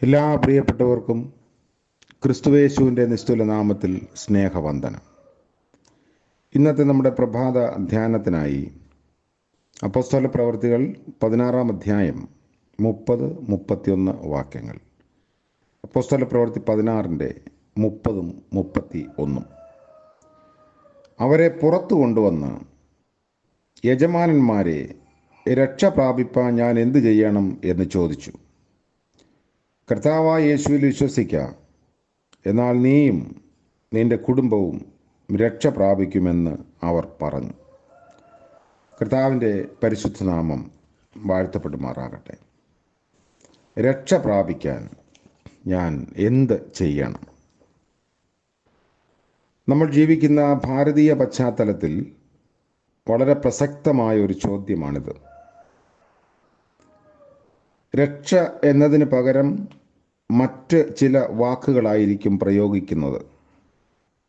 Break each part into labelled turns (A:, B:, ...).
A: എല്ലാ പ്രിയപ്പെട്ടവർക്കും ക്രിസ്തുയേശുവിൻ്റെ നിസ്തുല നാമത്തിൽ സ്നേഹവന്ദനം. ഇന്നത്തെ നമ്മുടെ പ്രഭാത ധ്യാനത്തിനായി അപ്പോസ്തല പ്രവൃത്തികൾ 16-ാം അധ്യായം 30-31 വാക്യങ്ങൾ. അപ്പോസ്തല പ്രവൃത്തി 16-ന്റെ 30-31. അവരെ പുറത്തു കൊണ്ടുവന്ന്, യജമാനന്മാരെ, രക്ഷ പ്രാപിപ്പാൻ ഞാൻ എന്തു ചെയ്യണം എന്ന് ചോദിച്ചു. കർത്താവായ യേശുവിൽ വിശ്വസിക്ക, എന്നാൽ നീയും നിന്റെ കുടുംബവും രക്ഷ പ്രാപിക്കുമെന്ന് അവർ പറഞ്ഞു. കർത്താവിൻ്റെ പരിശുദ്ധ നാമം വാഴ്ത്തപ്പെടുമാറാകട്ടെ. രക്ഷ പ്രാപിക്കാൻ ഞാൻ എന്ത് ചെയ്യണം? നമ്മൾ ജീവിക്കുന്ന ഭാരതീയ പശ്ചാത്തലത്തിൽ വളരെ പ്രസക്തമായ ഒരു ചോദ്യമാണിത്. രക്ഷ എന്നതിന് പകരം മറ്റ് ചില വാക്കുകളായിരിക്കും പ്രയോഗിക്കുന്നത്.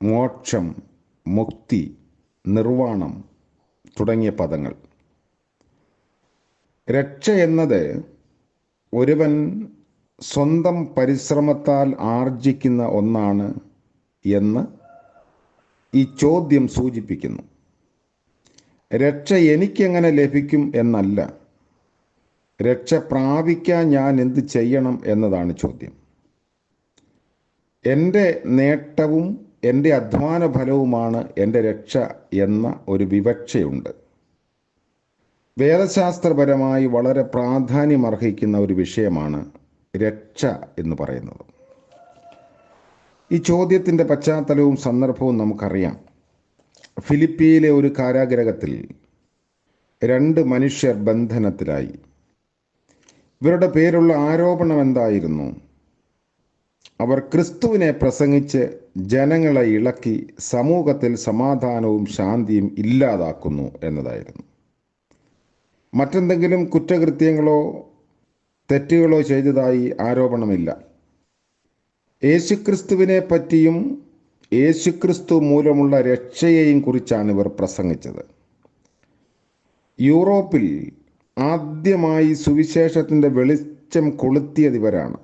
A: മോക്ഷം, മുക്തി, നിർവ്വാണം തുടങ്ങിയ പദങ്ങൾ. രക്ഷ എന്നത് ഒരുവൻ സ്വന്തം പരിശ്രമത്താൽ ആർജിക്കുന്ന ഒന്നാണ് എന്ന് ഈ ചോദ്യം സൂചിപ്പിക്കുന്നു. രക്ഷ എനിക്കെങ്ങനെ ലഭിക്കും എന്നല്ല, രക്ഷ പ്രാപിക്കാൻ ഞാൻ എന്ത് ചെയ്യണം എന്നതാണ് ചോദ്യം. എൻ്റെ നേട്ടവും എൻ്റെ അധ്വാന ഫലവുമാണ് എൻ്റെ രക്ഷ എന്ന ഒരു വിവക്ഷയുണ്ട്. വേദശാസ്ത്രപരമായി വളരെ പ്രാധാന്യമർഹിക്കുന്ന ഒരു വിഷയമാണ് രക്ഷ എന്ന് പറയുന്നത്. ഈ ചോദ്യത്തിൻ്റെ പശ്ചാത്തലവും സന്ദർഭവും നമുക്കറിയാം. ഫിലിപ്പിയിലെ ഒരു കാരാഗൃഹത്തിൽ 2 മനുഷ്യർ ബന്ധനത്തിലായി. ഇവരുടെ പേരുള്ള ആരോപണം എന്തായിരുന്നു? അവർ ക്രിസ്തുവിനെ പ്രസംഗിച്ച് ജനങ്ങളെ ഇളക്കി സമൂഹത്തിൽ സമാധാനവും ശാന്തിയും ഇല്ലാതാക്കുന്നു എന്നതായിരുന്നു. മറ്റെന്തെങ്കിലും കുറ്റകൃത്യങ്ങളോ തെറ്റുകളോ ചെയ്തതായി ആരോപണമില്ല. യേശുക്രിസ്തുവിനെ പറ്റിയും യേശുക്രിസ്തു മൂലമുള്ള രക്ഷയെയും കുറിച്ചാണ് ഇവർ പ്രസംഗിച്ചത്. യൂറോപ്പിൽ ആദ്യമായി സുവിശേഷത്തിൻ്റെ വെളിച്ചം കൊളുത്തിയത് ഇവരാണ്.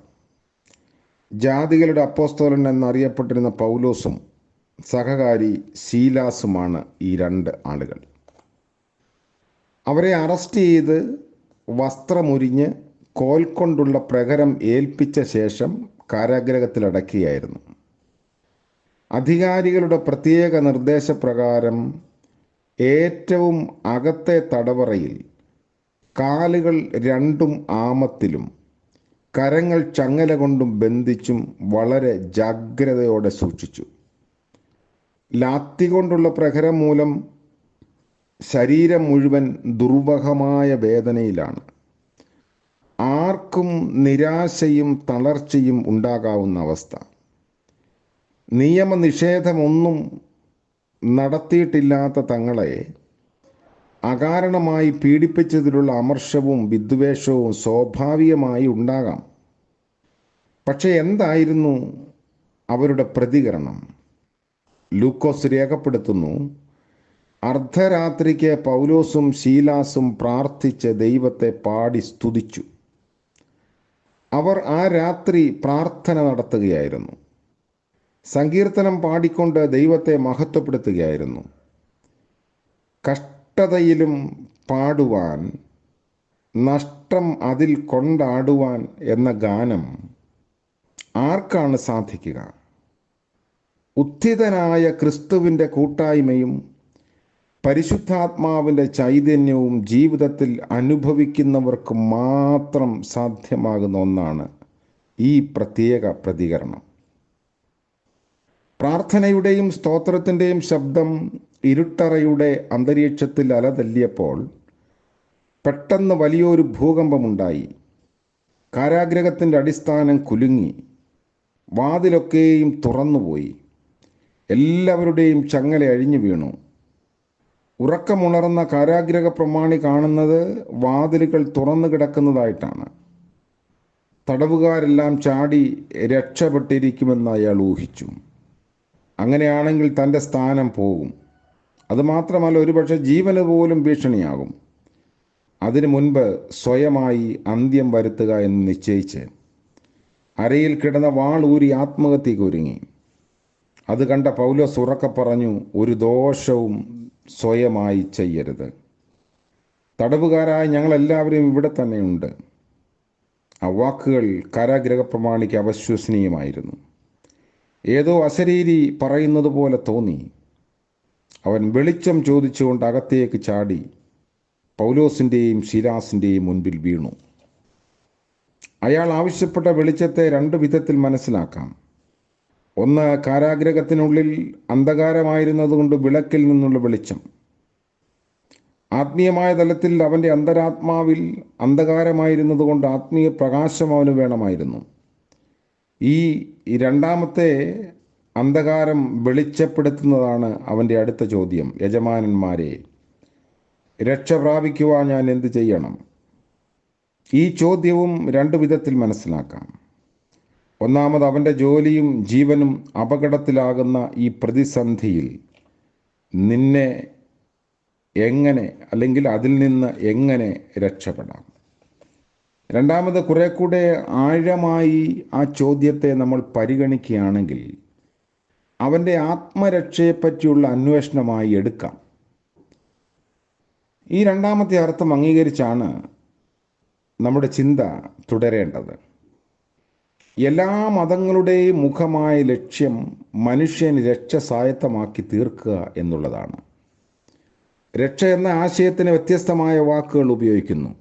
A: ജാതികളുടെ അപ്പോസ്തലൻ എന്നറിയപ്പെട്ടിരുന്ന പൗലോസും സഹകാരി ശീലാസുമാണ് ഈ 2 ആളുകൾ. അവരെ അറസ്റ്റ് ചെയ്ത് വസ്ത്രമുരിഞ്ഞ് കോൽ കൊണ്ടുള്ള പ്രഹരം ഏൽപ്പിച്ച ശേഷം കാരാഗൃഹത്തിലടക്കുകയായിരുന്നു. അധികാരികളുടെ പ്രത്യേക നിർദ്ദേശപ്രകാരം ഏറ്റവും അകത്തെ തടവറയിൽ കാലുകൾ 2 ആമത്തിലും കരങ്ങൾ ചങ്ങല കൊണ്ടും ബന്ധിച്ചും വളരെ ജാഗ്രതയോടെ സൂക്ഷിച്ചു. ലാത്തി കൊണ്ടുള്ള പ്രഹരം മൂലം ശരീരം മുഴുവൻ ദുർവഹമായ വേദനയിലാണ്. ആർക്കും നിരാശയും തളർച്ചയും ഉണ്ടാകാവുന്ന അവസ്ഥ. നിയമനിഷേധമൊന്നും നടത്തിയിട്ടില്ലാത്ത തങ്ങളെ അകാരണമായി പീഡിപ്പിച്ചതിലുള്ള അമർഷവും വിദ്വേഷവും സ്വാഭാവികമായി ഉണ്ടാകാം. പക്ഷെ എന്തായിരുന്നു അവരുടെ പ്രതികരണം? ലൂക്കോസ് രേഖപ്പെടുത്തുന്നു, അർദ്ധരാത്രിക്ക് പൗലോസും ശീലാസും പ്രാർത്ഥിച്ച് ദൈവത്തെ പാടി സ്തുതിച്ചു. അവർ ആ രാത്രി പ്രാർത്ഥന നടത്തുകയായിരുന്നു. സങ്കീർത്തനം പാടിക്കൊണ്ട് ദൈവത്തെ മഹത്വപ്പെടുത്തുകയായിരുന്നു. കഷ്ടതയിലും പാടുവാൻ, നഷ്ടം അതിൽ കൊണ്ടാടുവാൻ എന്ന ഗാനം ആർക്കാണ് സാധിക്കുക? ഉത്ഥിതനായ ക്രിസ്തുവിൻ്റെ കൂട്ടായ്മയും പരിശുദ്ധാത്മാവിൻ്റെ ചൈതന്യവും ജീവിതത്തിൽ അനുഭവിക്കുന്നവർക്ക് മാത്രം സാധ്യമാകുന്ന ഒന്നാണ് ഈ പ്രത്യേക പ്രതികരണം. പ്രാർത്ഥനയുടെയും സ്തോത്രത്തിൻ്റെയും ശബ്ദം ഇരുട്ടറയുടെ അന്തരീക്ഷത്തിൽ അലതല്ലിയപ്പോൾ പെട്ടെന്ന് വലിയൊരു ഭൂകമ്പമുണ്ടായി. കാരാഗൃഹത്തിൻ്റെ അടിസ്ഥാനം കുലുങ്ങി. വാതിലൊക്കെയും തുറന്നുപോയി. എല്ലാവരുടെയും ചങ്ങല അഴിഞ്ഞു വീണു. ഉറക്കമുണർന്ന കാരാഗൃഹ പ്രമാണി കാണുന്നത് വാതിലുകൾ തുറന്നു കിടക്കുന്നതായിട്ടാണ്. തടവുകാരെല്ലാം ചാടി രക്ഷപ്പെട്ടിരിക്കുമെന്ന് അയാൾ ഊഹിച്ചു. അങ്ങനെയാണെങ്കിൽ തൻ്റെ സ്ഥാനം പോകും. അതുമാത്രമല്ല, ഒരുപക്ഷെ ജീവന് പോലും ഭീഷണിയാകും. അതിനു മുൻപ് സ്വയമായി അന്ത്യം വരുത്തുക എന്ന് നിശ്ചയിച്ച് അരയിൽ കിടന്ന വാൾ ഊരി ആത്മഹത്യക്ക് ഒരുങ്ങി. അത് കണ്ട പൗലോസ് ഉറക്കെ പറഞ്ഞു, ഒരു ദോഷവും സ്വയമായി ചെയ്യരുത്. തടവുകാരായ ഞങ്ങളെല്ലാവരും ഇവിടെ തന്നെയുണ്ട്. ആ വാക്കുകൾ കാരാഗൃഹ പ്രമാണിക്ക് അവിശ്വസനീയമായിരുന്നു. ഏതോ അശരീരി പറയുന്നത് പോലെ തോന്നി. അവൻ വെളിച്ചം ചോദിച്ചുകൊണ്ട് അകത്തേക്ക് ചാടി പൗലോസിൻ്റെയും ശീലാസിൻ്റെയും മുൻപിൽ വീണു. അയാൾ ആവശ്യപ്പെട്ട വെളിച്ചത്തെ രണ്ട് വിധത്തിൽ മനസ്സിലാക്കാം. ഒന്ന്, കാരാഗൃഹത്തിനുള്ളിൽ അന്ധകാരമായിരുന്നതുകൊണ്ട് വിളക്കിൽ നിന്നുള്ള വെളിച്ചം. ആത്മീയമായ തലത്തിൽ അവൻ്റെ അന്തരാത്മാവിൽ അന്ധകാരമായിരുന്നതുകൊണ്ട് ആത്മീയ പ്രകാശം അവന് വേണമായിരുന്നു. ഈ രണ്ടാമത്തെ അന്ധകാരം വെളിച്ചപ്പെടുത്തുന്നതാണ് അവൻ്റെ അടുത്ത ചോദ്യം. യജമാനന്മാരെ, രക്ഷ പ്രാപിക്കുവാൻ ഞാൻ എന്ത് ചെയ്യണം? ഈ ചോദ്യവും രണ്ടു വിധത്തിൽ മനസ്സിലാക്കാം. ഒന്നാമത്, അവൻ്റെ ജോലിയും ജീവനും അപകടത്തിലാകുന്ന ഈ പ്രതിസന്ധിയിൽ നിന്നെ എങ്ങനെ, അല്ലെങ്കിൽ അതിൽ നിന്ന് എങ്ങനെ രക്ഷപ്പെടാം? രണ്ടാമത്, കുറെ കൂടെ ആഴമായി ആ ചോദ്യത്തെ നമ്മൾ പരിഗണിക്കുകയാണെങ്കിൽ അവൻ്റെ ആത്മരക്ഷയെപ്പറ്റിയുള്ള അന്വേഷണമായി എടുക്കാം. ഈ രണ്ടാമത്തെ അർത്ഥം അംഗീകരിച്ചാണ് നമ്മുടെ ചിന്ത തുടരേണ്ടത്. എല്ലാ മതങ്ങളുടെയും മുഖമായ ലക്ഷ്യം മനുഷ്യന് രക്ഷ സ്വായത്തമാക്കി തീർക്കുക എന്നുള്ളതാണ്. രക്ഷ എന്ന ആശയത്തിന് വ്യത്യസ്തമായ വാക്കുകൾ ഉപയോഗിക്കുന്നു.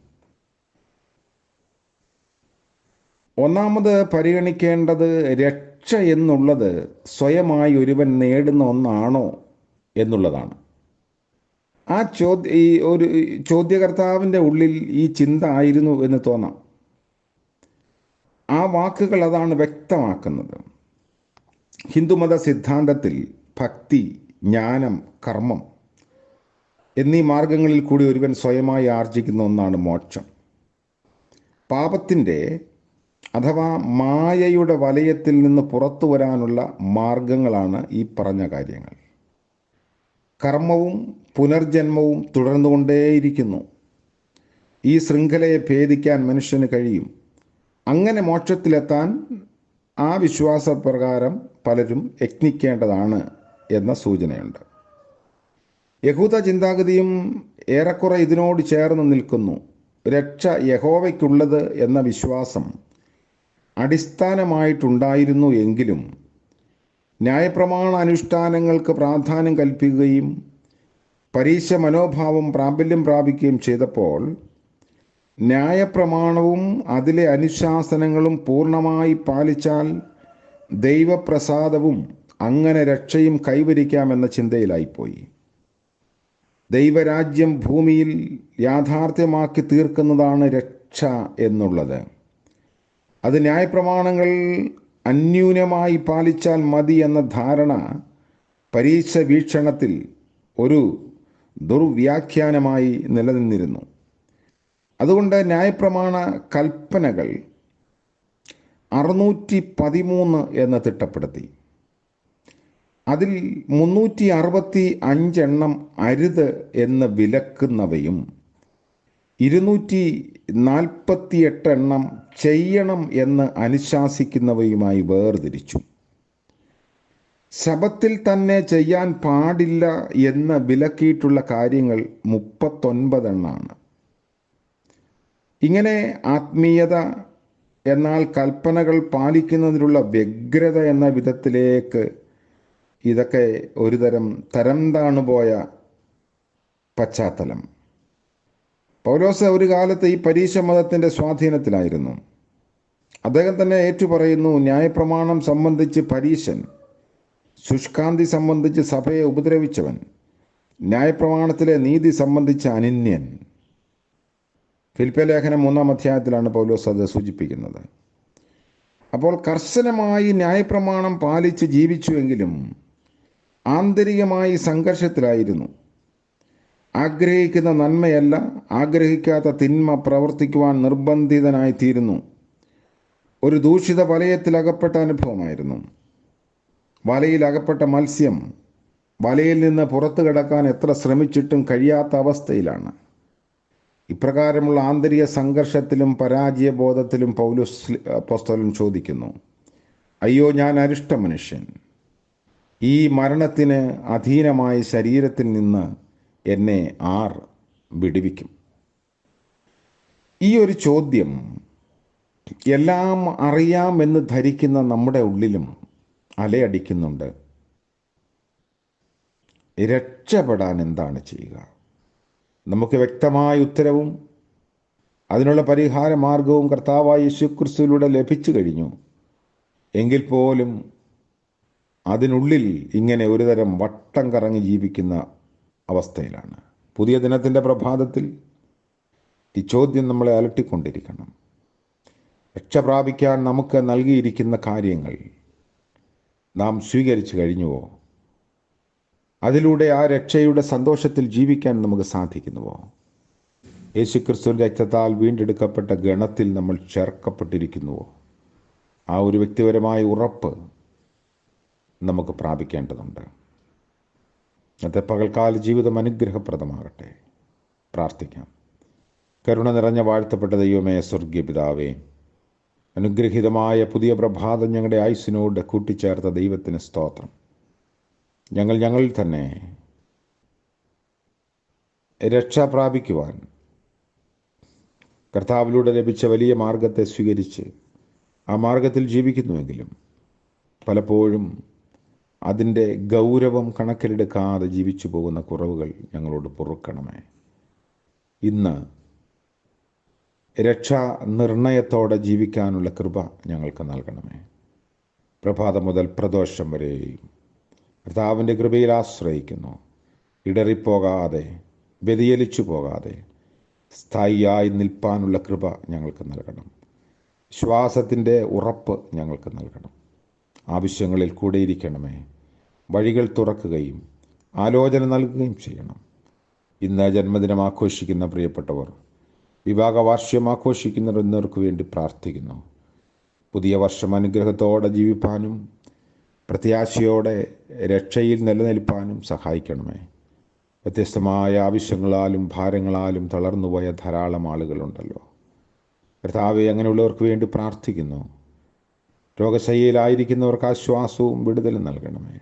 A: ഒന്നാമത് പരിഗണിക്കേണ്ടത് രക്ഷ എന്നുള്ളത് സ്വയമായി ഒരുവൻ നേടുന്ന ഒന്നാണോ എന്നുള്ളതാണ്. ഈ ഒരു ചോദ്യകർത്താവിൻ്റെ ഉള്ളിൽ ഈ ചിന്ത ആയിരുന്നു എന്ന് തോന്നാം. ആ വാക്കുകൾ അതാണ് വ്യക്തമാക്കുന്നത്. ഹിന്ദുമത സിദ്ധാന്തത്തിൽ ഭക്തി, ജ്ഞാനം, കർമ്മം എന്നീ മാർഗങ്ങളിൽ കൂടി ഒരുവൻ സ്വയമായി ആർജിക്കുന്ന ഒന്നാണ് മോക്ഷം. പാപത്തിൻ്റെ അഥവാ മായയുടെ വലയത്തിൽ നിന്ന് പുറത്തു വരാനുള്ള മാർഗങ്ങളാണ് ഈ പറഞ്ഞ കാര്യങ്ങൾ. കർമ്മവും പുനർജന്മവും തുടർന്നുകൊണ്ടേയിരിക്കുന്നു. ഈ ശൃംഖലയെ ഭേദിക്കാൻ മനുഷ്യന് കഴിയും. അങ്ങനെ മോക്ഷത്തിലെത്താൻ ആ വിശ്വാസപ്രകാരം പലരും യത്നിക്കേണ്ടതാണ് എന്ന സൂചനയുണ്ട്. യഹൂദ ചിന്താഗതിയും ഏറെക്കുറെ ഇതിനോട് ചേർന്ന് നിൽക്കുന്നു. രക്ഷ യഹോവയ്ക്കുള്ളത് എന്ന വിശ്വാസം അടിസ്ഥാനമായിട്ടുണ്ടായിരുന്നു എങ്കിലും ന്യായപ്രമാണ അനുഷ്ഠാനങ്ങൾക്ക് പ്രാധാന്യം കൽപ്പിക്കുകയും പരീക്ഷ മനോഭാവം പ്രാബല്യം പ്രാപിക്കുകയും ചെയ്തപ്പോൾ ന്യായപ്രമാണവും അതിലെ അനുശാസനങ്ങളും പൂർണ്ണമായി പാലിച്ചാൽ ദൈവപ്രസാദവും അങ്ങനെ രക്ഷയും കൈവരിക്കാമെന്ന ചിന്തയിലായിപ്പോയി. ദൈവരാജ്യം ഭൂമിയിൽ യാഥാർത്ഥ്യമാക്കി തീർക്കുന്നതാണ് രക്ഷ എന്നുള്ളത്. അത് ന്യായപ്രമാണങ്ങൾ അന്യൂനമായി പാലിച്ചാൽ മതി എന്ന ധാരണ പരീക്ഷ വീക്ഷണത്തിൽ ഒരു ദുർവ്യാഖ്യാനമായി നിലനിന്നിരുന്നു. അതുകൊണ്ട് ന്യായപ്രമാണ കൽപ്പനകൾ 613 എന്ന് തിട്ടപ്പെടുത്തി. അതിൽ 365 അരുത് എന്ന് വിലക്കുന്നവയും 248 ചെയ്യണം എന്ന് അനുശാസിക്കുന്നവയുമായി വേർതിരിച്ചു. ശബത്തിൽ തന്നെ ചെയ്യാൻ പാടില്ല എന്ന് വിലക്കിയിട്ടുള്ള കാര്യങ്ങൾ 39 ഇങ്ങനെ ആത്മീയത എന്നാൽ കൽപ്പനകൾ പാലിക്കുന്നതിനുള്ള വ്യഗ്രത എന്ന വിധത്തിലേക്ക് ഇതൊക്കെ ഒരുതരം തരം താണുപോയ പശ്ചാത്തലം. പൗലോസ് ഒരു കാലത്ത് ഈ പരീശ മതത്തിൻ്റെ സ്വാധീനത്തിലായിരുന്നു. അദ്ദേഹം തന്നെ ഏറ്റുപറയുന്നു, ന്യായപ്രമാണം സംബന്ധിച്ച് പരീശൻ, ശുഷ്കാന്തി സംബന്ധിച്ച് സഭയെ ഉപദ്രവിച്ചവൻ, ന്യായപ്രമാണത്തിലെ നീതി സംബന്ധിച്ച് അനിന്യൻ. ഫിലിപ്പിയ ലേഖനം 3-ാം അധ്യായത്തിലാണ് പൗലോസ് അത് സൂചിപ്പിക്കുന്നത്. അപ്പോൾ കർശനമായി ന്യായപ്രമാണം പാലിച്ച് ജീവിച്ചുവെങ്കിലും ആന്തരികമായി സംഘർഷത്തിലായിരുന്നു. ആഗ്രഹിക്കുന്ന നന്മയല്ല, ആഗ്രഹിക്കാത്ത തിന്മ പ്രവർത്തിക്കുവാൻ നിർബന്ധിതനായിത്തീരുന്നു. ഒരു ദൂഷിത വലയത്തിലകപ്പെട്ട അനുഭവമായിരുന്നു. വലയിലകപ്പെട്ട മത്സ്യം വലയിൽ നിന്ന് പുറത്തു കിടക്കാൻ എത്ര ശ്രമിച്ചിട്ടും കഴിയാത്ത അവസ്ഥയിലാണ്. ഇപ്രകാരമുള്ള ആന്തരിക സംഘർഷത്തിലും പരാജയബോധത്തിലും പൗലോസ് അപ്പോസ്തലൻ ചോദിക്കുന്നു, അയ്യോ, ഞാൻ അരിഷ്ട മനുഷ്യൻ, ഈ മരണത്തിന് അധീനമായ ശരീരത്തിൽ നിന്ന് എന്നെ ആർ വിടുവിക്കും? ഈ ഒരു ചോദ്യം എല്ലാം അറിയാമെന്ന് ധരിക്കുന്ന നമ്മുടെ ഉള്ളിലും അലയടിക്കുന്നുണ്ട്. രക്ഷപ്പെടാൻ എന്താണ് ചെയ്യുക? നമുക്ക് വ്യക്തമായ ഉത്തരവും അതിനുള്ള പരിഹാര മാർഗവും കർത്താവായ യേശുക്രിസ്തുവിലൂടെ ലഭിച്ചു കഴിഞ്ഞു. എങ്കിൽ പോലും അതിനുള്ളിൽ ഇങ്ങനെ ഒരുതരം വട്ടം കറങ്ങി ജീവിക്കുന്ന അവസ്ഥയിലാണ്. പുതിയ ദിനത്തിൻ്റെ പ്രഭാതത്തിൽ ഈ ചോദ്യം നമ്മളെ അലട്ടിക്കൊണ്ടിരിക്കണം. രക്ഷ പ്രാപിക്കാൻ നമുക്ക് നൽകിയിരിക്കുന്ന കാര്യങ്ങൾ നാം സ്വീകരിച്ചു കഴിഞ്ഞുവോ? അതിലൂടെ ആ രക്ഷയുടെ സന്തോഷത്തിൽ ജീവിക്കാൻ നമുക്ക് സാധിക്കുന്നുവോ? യേശുക്രിസ്തുവിന്റെ രക്തത്താൽ വീണ്ടെടുക്കപ്പെട്ട ഗണത്തിൽ നമ്മൾ ചേർക്കപ്പെട്ടിരിക്കുന്നുവോ? ആ ഒരു വ്യക്തിപരമായ ഉറപ്പ് നമുക്ക് പ്രാപിക്കേണ്ടതുണ്ട്. ഇന്നത്തെ പകൽക്കാല ജീവിതം അനുഗ്രഹപ്രദമാകട്ടെ. പ്രാർത്ഥിക്കാം. കരുണ നിറഞ്ഞ വാഴ്ത്തപ്പെട്ട ദൈവമേ, സ്വർഗീയ പിതാവേ, അനുഗ്രഹീതമായ പുതിയ പ്രഭാതം ഞങ്ങളുടെ ആയുസ്സിനോട് കൂട്ടിച്ചേർത്ത ദൈവത്തിന് സ്തോത്രം. ഞങ്ങളിൽ തന്നെ രക്ഷ പ്രാപിക്കുവാൻ കർത്താവിലൂടെ ലഭിച്ച വലിയ മാർഗത്തെ സ്വീകരിച്ച് ആ മാർഗത്തിൽ ജീവിക്കുന്നുവെങ്കിലും പലപ്പോഴും അതിൻ്റെ ഗൗരവം കണക്കിലെടുക്കാതെ ജീവിച്ചു പോകുന്ന കുറവുകൾ ഞങ്ങളോട് പൊറുക്കണമേ. ഇന്ന് രക്ഷാ നിർണയത്തോടെ ജീവിക്കാനുള്ള കൃപ ഞങ്ങൾക്ക് നൽകണമേ. പ്രഭാതം മുതൽ പ്രദോഷം വരെയും കർത്താവിൻ്റെ കൃപയിൽ ആശ്രയിക്കുന്നു. ഇടറിപ്പോകാതെ, വ്യതിചലിച്ചു പോകാതെ സ്ഥായിയായി നിൽപ്പാനുള്ള കൃപ ഞങ്ങൾക്ക് നൽകണം. ശ്വാസത്തിൻ്റെ ഉറപ്പ് ഞങ്ങൾക്ക് നൽകണം. ആവശ്യങ്ങളിൽ കൂടെയിരിക്കണമേ. വഴികൾ തുറക്കുകയും ആലോചന നൽകുകയും ചെയ്യണം. ഇന്ന് ജന്മദിനം ആഘോഷിക്കുന്ന പ്രിയപ്പെട്ടവർ, വിവാഹ വാർഷികം ആഘോഷിക്കുന്നവർ എന്നിവർക്ക് വേണ്ടി പ്രാർത്ഥിക്കുന്നു. പുതിയ വർഷം അനുഗ്രഹത്തോടെ ജീവിപ്പാനും പ്രത്യാശയോടെ രക്ഷയിൽ നിലനിൽപ്പാനും സഹായിക്കണമേ. വ്യത്യസ്തമായ ആവശ്യങ്ങളാലും ഭാരങ്ങളാലും തളർന്നുപോയ ധാരാളം ആളുകളുണ്ടല്ലോ. കർത്താവേ, അങ്ങനെയുള്ളവർക്ക് വേണ്ടി പ്രാർത്ഥിക്കുന്നു. രോഗശയ്യയിലായിരിക്കുന്നവർക്ക് ആശ്വാസവും വിടുതലും നൽകണമേ.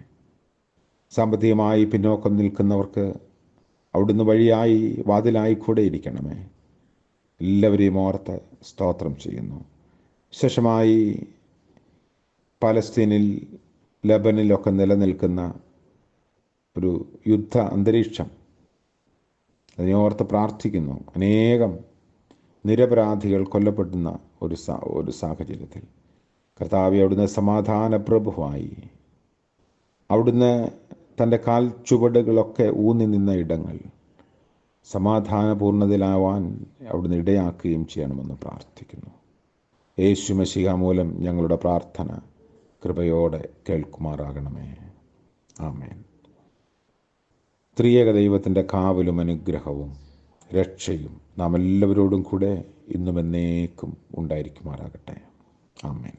A: സാമ്പത്തികമായി പിന്നോക്കം നിൽക്കുന്നവർക്ക് അവിടുന്ന് വഴിയായി വാതിലായി കൂടെ ഇരിക്കണമേ. എല്ലാവരെയും ഓർത്ത് സ്തോത്രം ചെയ്യുന്നു. വിശേഷമായി പലസ്തീനിൽ, ലബനിലൊക്കെ നിലനിൽക്കുന്ന ഒരു യുദ്ധ അന്തരീക്ഷം, അതിനെ ഓർത്ത് പ്രാർത്ഥിക്കുന്നു. അനേകം നിരപരാധികൾ കൊല്ലപ്പെടുന്ന ഒരു സാഹചര്യത്തിൽ കർത്താവേ, അവിടുന്ന് സമാധാന പ്രഭുവായി, അവിടുന്ന് തൻ്റെ കാൽ ചുവടുകളൊക്കെ ഊന്നി നിന്ന ഇടങ്ങൾ സമാധാനപൂർണ്ണതയിലാവാൻ അവിടുന്ന് ഇടയാക്കുകയും ചെയ്യണമെന്ന് പ്രാർത്ഥിക്കുന്നു. യേശു മശീഹ മൂലം ഞങ്ങളുടെ പ്രാർത്ഥന കൃപയോടെ കേൾക്കുമാറാകണമേ. ആമേൻ. ത്രിയേക ദൈവത്തിൻ്റെ കാവലും അനുഗ്രഹവും രക്ഷയും നാം എല്ലാവരോടും കൂടെ ഇന്നും എന്നേക്കും ഉണ്ടായിരിക്കുമാറാകട്ടെ. ആമേൻ.